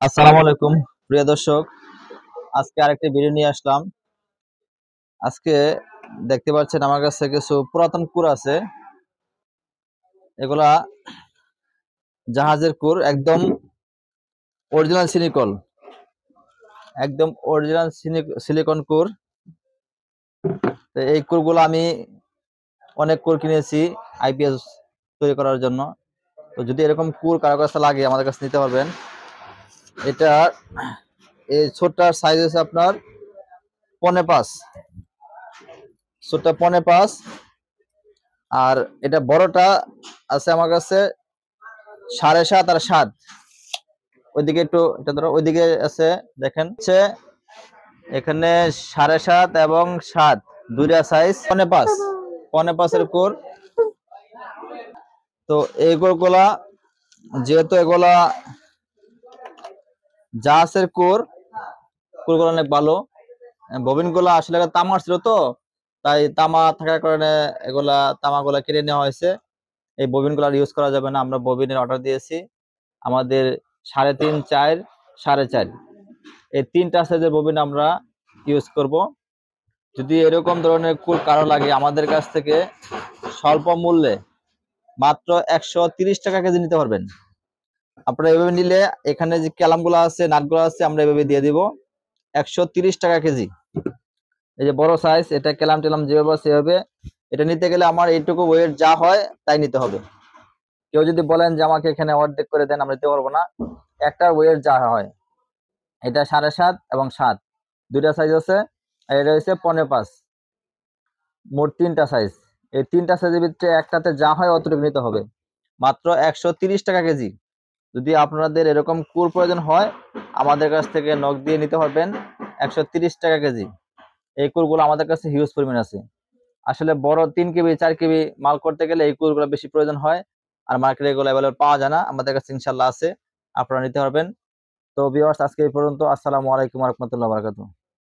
আসসালামু আলাইকুম প্রিয় দর্শক। আজকে আরেকটি ভিডিও নিয়ে আসলাম। আজকে দেখতে পাচ্ছেন আমার কাছে কিছু পুরাতন কুর আছে। এগুলা জাহাজের কুর, একদম অরিজিনাল সিলিকন, একদম অরিজিনাল সিলিকন কুর। তো এই কুরগুলো আমি অনেক কুর কিনেছি আইপিএস তৈরি করার জন্য। তো যদি এরকম কুর কারো কাছে লাগে আমাদের কাছে নিতে পারবেন। এটা এই ছোটটার সাইজ আছে আপনার 5.5, ছোটটা 5.5। আর এটা বড়টা আছে আমার কাছে 7.5 আর 7। ওইদিকে একটু এটা ধরো, ওইদিকে আছে দেখেন হচ্ছে এখানে 7.5 এবং 7 দুইটা সাইজ 5.5, 5.5 কোর। তো এই কোরগুলা, যেহেতু এগুলা জাহাজের কোরগুলো অনেক ভালো। ববিন গুলা আসলে তামার ছিল, তো তাই তামা থাকার কারণে এগুলা তামাগুলা কেটে নেওয়া হয়েছে। এই ববিন গুলা ইউজ করা যাবে না। আমরা ববিনের অর্ডার দিয়েছি আমাদের 3.5, 4, 4.5, এই তিনটা সাইজের ববিন আমরা ইউজ করব। যদি এরকম ধরনের কুল কারো লাগে আমাদের কাছ থেকে স্বল্প মূল্যে মাত্র 130 টাকা কেজি নিতে পারবেন। আপনারা এভাবে নিলে এখানে যে ক্যালামগুলো আছে, নাটগুলো আছে, আমরা এভাবে দিয়ে দিব 130 টাকা কেজি। এই যে বড় সাইজ, এটা ক্যালাম টেলাম যেভাবে সেভাবে। এটা নিতে গেলে আমার এইটুকু ওয়েট যা হয় তাই নিতে হবে। কেউ যদি বলেন যে আমাকে এখানে অর্ধেক করে দেন, আমরা দিতে পারবো না। একটা ওয়েট যা হয়। এটা 7.5 এবং 7 দুইটা সাইজ আছে। আর এটা হচ্ছে 5.5, মোট তিনটা সাইজ। এই তিনটা সাইজের ভিতরে একটাতে যা হয় অতটুকু নিতে হবে। মাত্র 130 টাকা কেজি। যদি আপনাদের এরকম কুর প্রয়োজন হয় আমাদের কাছ থেকে নক দিয়ে নিতে পারবেন 130 টাকা কেজি। এই কুরগুলো আমাদের কাছে হিউজ পরিমাণ আছে। আসলে বড় 3 কেবি 4 কেবি মাল করতে গেলে এই কুরগুলো বেশি প্রয়োজন হয়। আর মার্কেটে এগুলো অ্যাভেলেবল পাওয়া যায় না। আমাদের কাছে ইনশাল্লাহ আছে, আপনারা নিতে পারবেন। তো ভিউয়ার্স, আজকে এই পর্যন্ত। আসসালামু আলাইকুম ওয়া রাহমাতুল্লাহি ওয়া বারাকাতুহু।